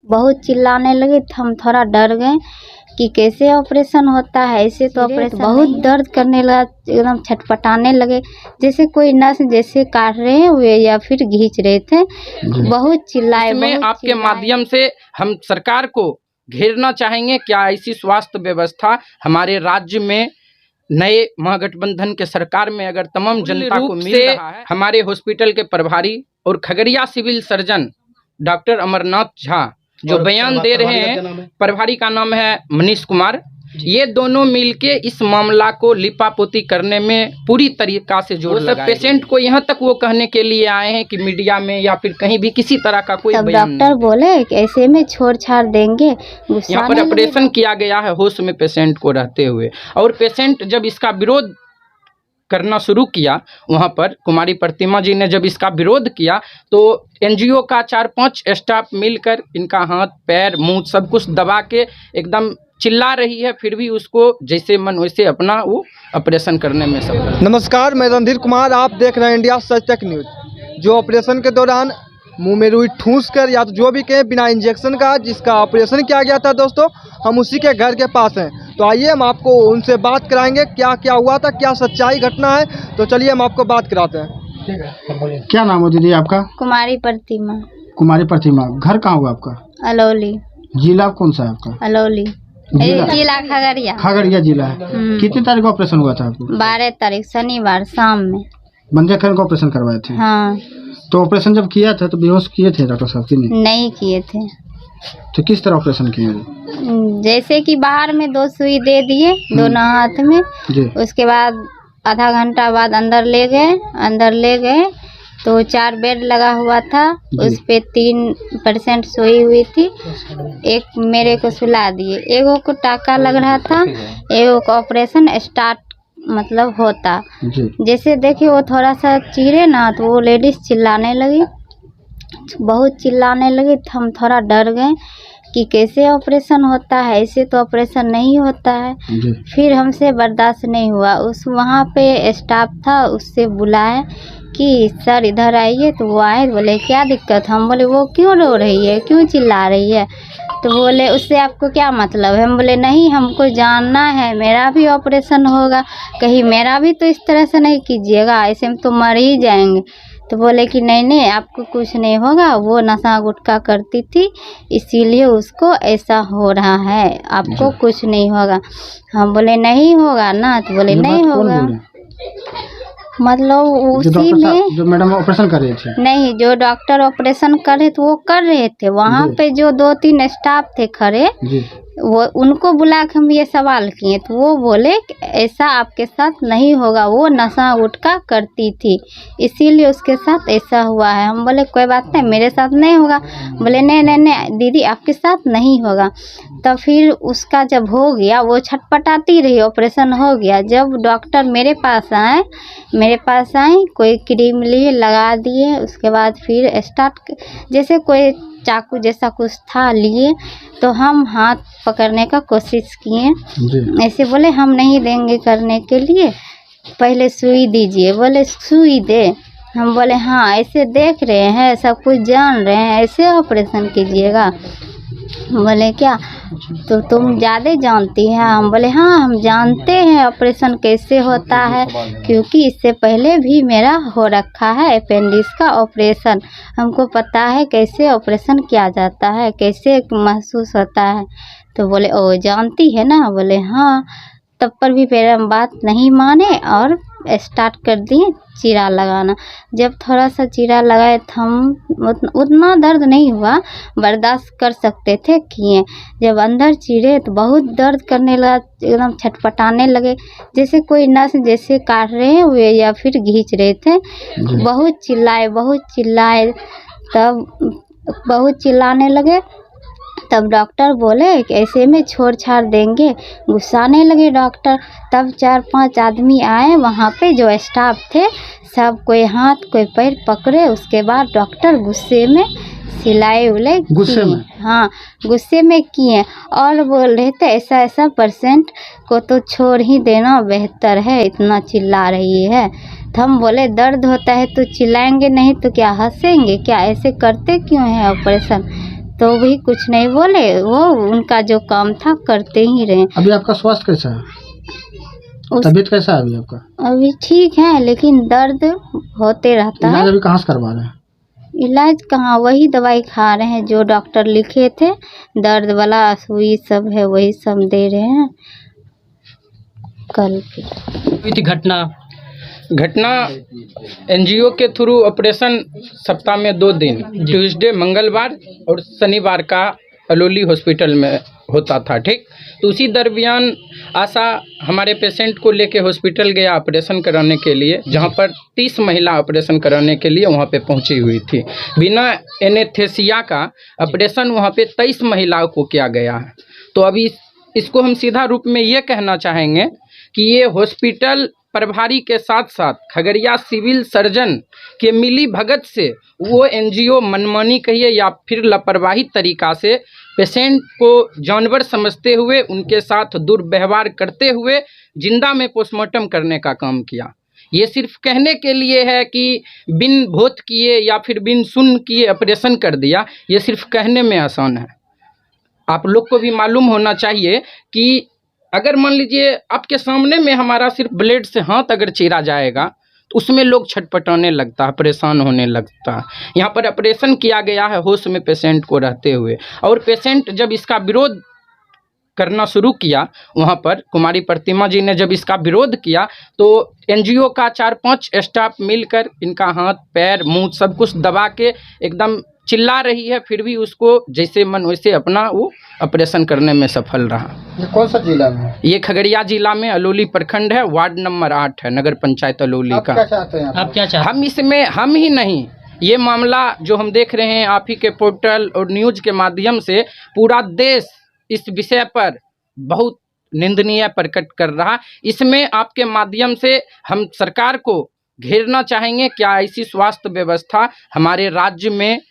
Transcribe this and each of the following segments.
बहुत चिल्लाने लगे तो हम थोड़ा डर गए कि कैसे ऑपरेशन होता है। ऐसे तो ऑपरेशन बहुत दर्द करने लगा, एकदम छटपटाने लगे जैसे कोई नस जैसे काट रहे हुए या फिर खींच रहे थे। बहुत चिल्लाए। इसमें आपके माध्यम से हम सरकार को घेरना चाहेंगे, क्या ऐसी स्वास्थ्य व्यवस्था हमारे राज्य में नए महागठबंधन के सरकार में अगर तमाम जनता को मिल रहा है। हमारे हॉस्पिटल के प्रभारी और Khagaria civil surgeon doctor Amarnath Jha जो बयान दे रहे हैं, प्रभारी का नाम है मनीष कुमार, ये दोनों मिलके इस मामला को लिपापोती करने में पूरी तरीका से जोर लगाए। पेशेंट को यहाँ तक वो कहने के लिए आए हैं कि मीडिया में या फिर कहीं भी किसी तरह का कोई बयान नहीं। डॉक्टर बोले कि ऐसे में छोड़ छाड़ देंगे। यहाँ पर ऑपरेशन किया गया है होश में पेशेंट को रहते हुए, और पेशेंट जब इसका विरोध करना शुरू किया, वहाँ पर कुमारी प्रतिमा जी ने जब इसका विरोध किया तो एनजीओ का 4-5 स्टाफ मिलकर इनका हाथ पैर मुंह सब कुछ दबा के एकदम चिल्ला रही है, फिर भी उसको जैसे मन वैसे अपना वो ऑपरेशन करने में सफल। नमस्कार, मैं रणधीर कुमार, आप देख रहे हैं इंडिया सच टेक न्यूज। जो ऑपरेशन के दौरान मुंह में रुई ठूस कर या तो जो भी कहें बिना इंजेक्शन का जिसका ऑपरेशन किया गया था, दोस्तों हम उसी के घर के पास हैं। तो आइए हम आपको उनसे बात कराएंगे क्या क्या हुआ था, क्या सच्चाई घटना है। तो चलिए हम आपको बात कराते हैं। ठीक है, क्या नाम है दीदी आपका? कुमारी प्रतिमा। कुमारी प्रतिमा, घर कहाँ हुआ आपका? अलौली। जिला कौन सा है आपका? अलौली जिला खगड़िया। खगड़िया जिला है। कितनी तारीख को ऑपरेशन हुआ था आपको? 12 तारीख शनिवार शाम में। बंदे खैर को ऑपरेशन करवाए थे? हाँ। तो ऑपरेशन जब किया था तो बेहोश किए थे डॉक्टर साहब की? नहीं किए थे। तो किस तरह ऑपरेशन किए? जैसे कि बाहर में 2 सुई दे दिए दोनों हाथ में जी। उसके बाद आधा घंटा बाद अंदर ले गए तो 4 बेड लगा हुआ था, उस पे 3% सोई हुई थी। एक मेरे को सुला दिए, एगो को टाका लग रहा था, एगो को ऑपरेशन स्टार्ट मतलब होता। जैसे देखिए वो थोड़ा सा चीरे ना तो वो लेडीज चिल्लाने लगी, बहुत चिल्लाने लगी तो हम थोड़ा डर गए कि कैसे ऑपरेशन होता है। ऐसे तो ऑपरेशन नहीं होता है। फिर हमसे बर्दाश्त नहीं हुआ, उस वहाँ पे स्टाफ था, उससे बुलाया कि सर इधर आइए। तो वो आए, बोले क्या दिक्कत? हम बोले वो क्यों रो रही है, क्यों चिल्ला रही है? तो बोले उससे आपको क्या मतलब है? हम बोले नहीं, हमको जानना है, मेरा भी ऑपरेशन होगा, कहीं मेरा भी तो इस तरह से नहीं कीजिएगा, ऐसे में तो मर ही जाएंगे। तो बोले कि नहीं आपको कुछ नहीं होगा, वो नशा गुटखा करती थी इसीलिए उसको ऐसा हो रहा है, आपको कुछ नहीं होगा। हम बोले नहीं होगा ना, तो बोले नहीं होगा। मतलब उसी में जो मैडम ऑपरेशन कर रहे थे? नहीं, जो डॉक्टर ऑपरेशन कर रहे थे वो कर रहे थे, वहाँ पे जो 2-3 स्टाफ थे खड़े, वो उनको बुला के हम ये सवाल किए तो वो बोले ऐसा आपके साथ नहीं होगा, वो नशा गुटखा करती थी इसीलिए उसके साथ ऐसा हुआ है। हम बोले कोई बात नहीं, मेरे साथ नहीं होगा। बोले नहीं दीदी आपके साथ नहीं होगा। तो फिर उसका जब हो गया वो छटपटाती रही, ऑपरेशन हो गया। जब डॉक्टर मेरे पास आए कोई क्रीम लिए लगा दिए, उसके बाद फिर स्टार्ट जैसे कोई चाकू जैसा कुछ था लिए तो हम हाथ पकड़ने का कोशिश किए, ऐसे बोले हम नहीं देंगे करने के लिए, पहले सुई दीजिए। बोले सुई दे? हम बोले हाँ ऐसे देख रहे हैं, सब कुछ जान रहे हैं, ऐसे ऑपरेशन कीजिएगा? बोले क्या तो तुम ज़्यादा जानती हैं? हम बोले हाँ हम जानते हैं ऑपरेशन कैसे होता है, क्योंकि इससे पहले भी मेरा हो रखा है अपेंडिक्स का ऑपरेशन, हमको पता है कैसे ऑपरेशन किया जाता है, कैसे महसूस होता है। तो बोले ओ जानती है ना? बोले हाँ। तब पर भी मेरा बात नहीं माने और स्टार्ट कर दिए चीरा लगाना। जब थोड़ा सा चीरा लगाए तो हम उतना दर्द नहीं हुआ, बर्दाश्त कर सकते थे, किए। जब अंदर चीरे तो बहुत दर्द करने लगा, एकदम छटपटाने लगे जैसे कोई नस जैसे काट रहे हुए या फिर खींच रहे थे। बहुत चिल्लाए तब बहुत चिल्लाने लगे। तब डॉक्टर बोले कि ऐसे में छोड़ छाड़ देंगे, गुस्साने लगे डॉक्टर। तब 4-5 आदमी आए, वहाँ पे जो स्टाफ थे सब कोई हाथ कोई पैर पकड़े। उसके बाद डॉक्टर गुस्से में सिलाई उलाई गुस्से में किए और बोल रहे थे ऐसा पेशेंट को तो छोड़ ही देना बेहतर है, इतना चिल्ला रही है। तो हम बोले दर्द होता है तो चिल्लाएंगे नहीं तो क्या हंसेंगे क्या, ऐसे करते क्यों हैं ऑपरेशन? तो भी कुछ नहीं बोले, वो उनका जो काम था करते ही रहे। अभी आपका स्वास्थ्य कैसा है, तबीयत कैसा है अभी आपका? अभी ठीक है, लेकिन दर्द होते रहता इलाज है। अभी कहाँ से करवा रहे हैं? इलाज कहाँ, वही दवाई खा रहे हैं जो डॉक्टर लिखे थे, दर्द वाला सुई सब है वही सब दे रहे हैं। कल की घटना एनजीओ के थ्रू ऑपरेशन सप्ताह में 2 दिन, ट्यूसडे मंगलवार और शनिवार का अलोली हॉस्पिटल में होता था। ठीक, तो उसी दरमियान आशा हमारे पेशेंट को लेके हॉस्पिटल गया ऑपरेशन कराने के लिए, जहां पर 30 महिला ऑपरेशन कराने के लिए वहां पे पहुंची हुई थी। बिना एनेस्थेसिया का ऑपरेशन वहां पे 23 महिलाओं को किया गया है। तो अभी इसको हम सीधा रूप में ये कहना चाहेंगे कि ये हॉस्पिटल प्रभारी के साथ साथ खगड़िया सिविल सर्जन के मिली भगत से वो एनजीओ मनमानी कहिए या फिर लापरवाही तरीका से पेशेंट को जानवर समझते हुए उनके साथ दुर्व्यवहार करते हुए जिंदा में पोस्टमार्टम करने का काम किया। ये सिर्फ कहने के लिए है कि बिन भोत किए या फिर बिन सुन किए ऑपरेशन कर दिया, ये सिर्फ कहने में आसान है। आप लोग को भी मालूम होना चाहिए कि अगर मान लीजिए आपके सामने में हमारा सिर्फ ब्लेड से हाथ अगर चीरा जाएगा तो उसमें लोग छटपटाने लगता है, परेशान होने लगता है। यहाँ पर ऑपरेशन किया गया है होश में पेशेंट को रहते हुए, और पेशेंट जब इसका विरोध करना शुरू किया, वहाँ पर कुमारी प्रतिमा जी ने जब इसका विरोध किया तो एनजीओ का 4-5 स्टाफ मिलकर इनका हाथ पैर मुंह सब कुछ दबा के एकदम चिल्ला रही है, फिर भी उसको जैसे मन वैसे अपना वो ऑपरेशन करने में सफल रहा। ये कौन सा जिला में है? ये खगड़िया जिला में अलोली प्रखंड है, वार्ड नंबर 8 है, नगर पंचायत अलोली का। क्या चाहते हैं आप क्या चाहते हम इसमें हम ही नहीं, ये मामला जो हम देख रहे हैं आप ही के पोर्टल और न्यूज के माध्यम से पूरा देश इस विषय पर बहुत निंदनीय प्रकट कर रहा। इसमें आपके माध्यम से हम सरकार को घेरना चाहेंगे, क्या ऐसी स्वास्थ्य व्यवस्था हमारे राज्य में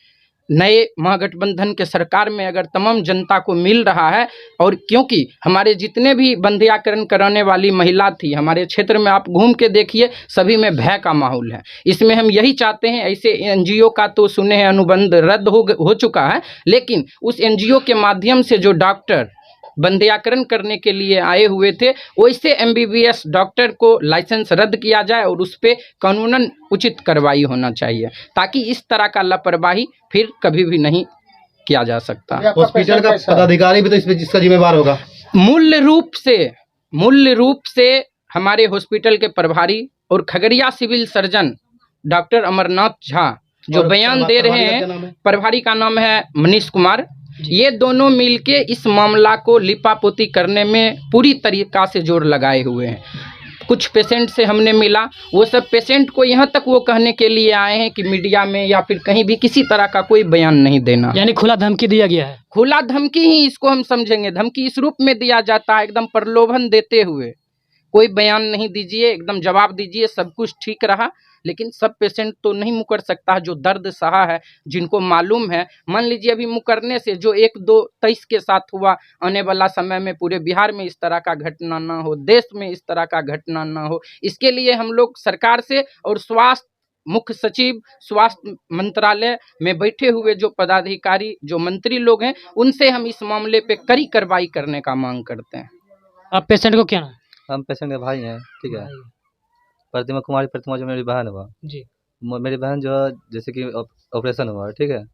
नए महागठबंधन के सरकार में अगर तमाम जनता को मिल रहा है, और क्योंकि हमारे जितने भी बंध्याकरण कराने वाली महिला थी हमारे क्षेत्र में, आप घूम के देखिए सभी में भय का माहौल है। इसमें हम यही चाहते हैं, ऐसे एनजीओ का तो सुने हैं अनुबंध रद्द हो चुका है, लेकिन उस एनजीओ के माध्यम से जो डॉक्टर बंध्याकरण करने के लिए आए हुए थे, वैसे एमबीबीएस डॉक्टर को लाइसेंस रद्द किया जाए और उस पर कानूनन उचित कार्रवाई होना चाहिए, ताकि इस तरह का लापरवाही फिर कभी भी नहीं किया जा सकता। हॉस्पिटल का पदाधिकारी भी तो इसमें जिसका जिम्मेवार होगा। मूल्य रूप से हमारे हॉस्पिटल के प्रभारी और Khagaria civil surgeon doctor Amarnath Jha जो बयान दे रहे हैं, प्रभारी का नाम है मनीष कुमार, ये दोनों मिलके इस मामला को लिपापोती करने में पूरी तरीका से जोर लगाए हुए हैं। कुछ पेशेंट से हमने मिला, वो सब पेशेंट को यहाँ तक वो कहने के लिए आए हैं कि मीडिया में या फिर कहीं भी किसी तरह का कोई बयान नहीं देना। यानी खुला धमकी दिया गया है। खुला धमकी ही इसको हम समझेंगे, धमकी इस रूप में दिया जाता है एकदम प्रलोभन देते हुए, कोई बयान नहीं दीजिए, एकदम जवाब दीजिए, सब कुछ ठीक रहा। लेकिन सब पेशेंट तो नहीं मुकर सकता, जो दर्द सहा है, जिनको मालूम है। मान लीजिए अभी मुकरने से जो 1-2-23 के साथ हुआ, आने वाला समय में पूरे बिहार में इस तरह का घटना ना हो, देश में इस तरह का घटना ना हो, इसके लिए हम लोग सरकार से और स्वास्थ्य मुख्य सचिव स्वास्थ्य मंत्रालय में बैठे हुए जो पदाधिकारी जो मंत्री लोग हैं, उनसे हम इस मामले पे कड़ी कार्रवाई करने का मांग करते हैं। आप पेशेंट को क्या? हम पेशेंट के भाई हैं, ठीक है। प्रतिमा कुमारी प्रतिमा जो मेरी बहन हुआ जी, मेरी बहन जो जैसे कि ऑपरेशन हुआ, ठीक है,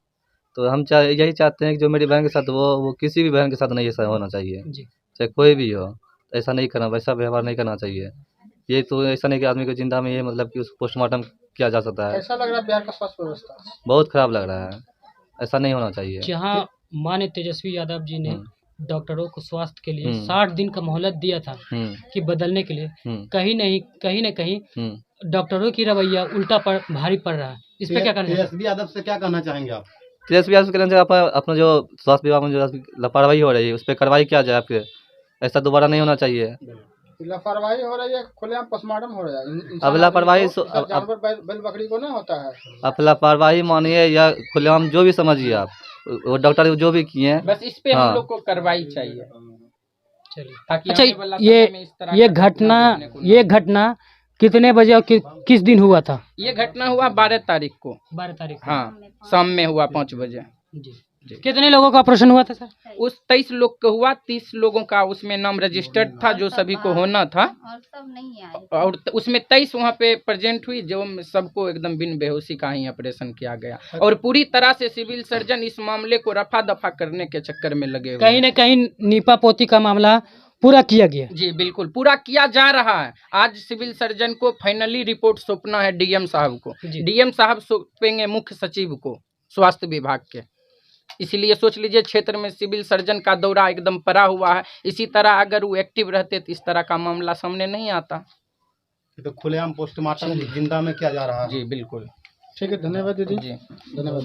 तो हम यही चाहते हैं कि जो मेरी बहन के साथ वो किसी भी बहन के साथ नहीं ऐसा होना चाहिए जी। चाहे कोई भी हो, ऐसा नहीं करना, वैसा व्यवहार नहीं करना चाहिए। ये तो ऐसा नहीं कि आदमी को जिंदा में ये मतलब कि उसको पोस्टमार्टम किया जा सकता है। ऐसा लग रहा है बिहार का स्वास्थ्य व्यवस्था बहुत खराब लग रहा है, ऐसा नहीं होना चाहिए। जहाँ माननीय तेजस्वी यादव जी ने डॉक्टरों को स्वास्थ्य के लिए 60 दिन का मोहलत दिया था कि बदलने के लिए, कहीं न कहीं डॉक्टरों की रवैया उल्टा भारी पड़ रहा है। इस पे क्या कहना है? तेजस्वी यादव से क्या कहना चाहेंगे आप? तेजस्वी यादव से कहना चाहिए अपना जो स्वास्थ्य विभाग में जो लापरवाही हो रही है उस पर कार्रवाई किया जाए, फिर ऐसा दोबारा नहीं होना चाहिए। लापरवाही हो रही है, खुलेआम पोस्टमार्टम हो रहा है। अब लापरवाही जानवर बैल बकरी को ना होता है। आप लापरवाही मानिए या खुलेआम जो भी समझिए आप, वो डॉक्टर जो भी किए हैं, बस इस पे हम लोग को कार्रवाई चाहिए। अच्छा, ये घटना कितने बजे और किस दिन हुआ था? ये घटना हुआ 12 तारीख को। 12 तारीख, हाँ, शाम में हुआ 5 बजे जी। कितने लोगों का ऑपरेशन हुआ था सर? उस 23 लोग का हुआ, 30 लोगों का उसमें नाम रजिस्टर्ड था जो सभी को होना था, और सब नहीं आए। और उसमें 23 वहाँ पे प्रेजेंट हुई, जो सबको एकदम बिन बेहोशी का ही ऑपरेशन किया गया। और पूरी तरह से सिविल सर्जन इस मामले को रफा दफा करने के चक्कर में लगे हुए कहीं न कहीं नीपा पोती का मामला पूरा किया गया। जी बिल्कुल पूरा किया जा रहा है। आज सिविल सर्जन को फाइनली रिपोर्ट सौंपना है डीएम साहब को। डीएम साहब सौंपेंगे मुख्य सचिव को स्वास्थ्य विभाग के। इसलिए सोच लीजिए क्षेत्र में सिविल सर्जन का दौरा एकदम पड़ा हुआ है। इसी तरह अगर वो एक्टिव रहते तो इस तरह का मामला सामने नहीं आता। तो खुलेआम पोस्टमार्टम जिंदा में किया जा रहा है। जी बिल्कुल। ठीक है, धन्यवाद दीदी। जी धन्यवाद।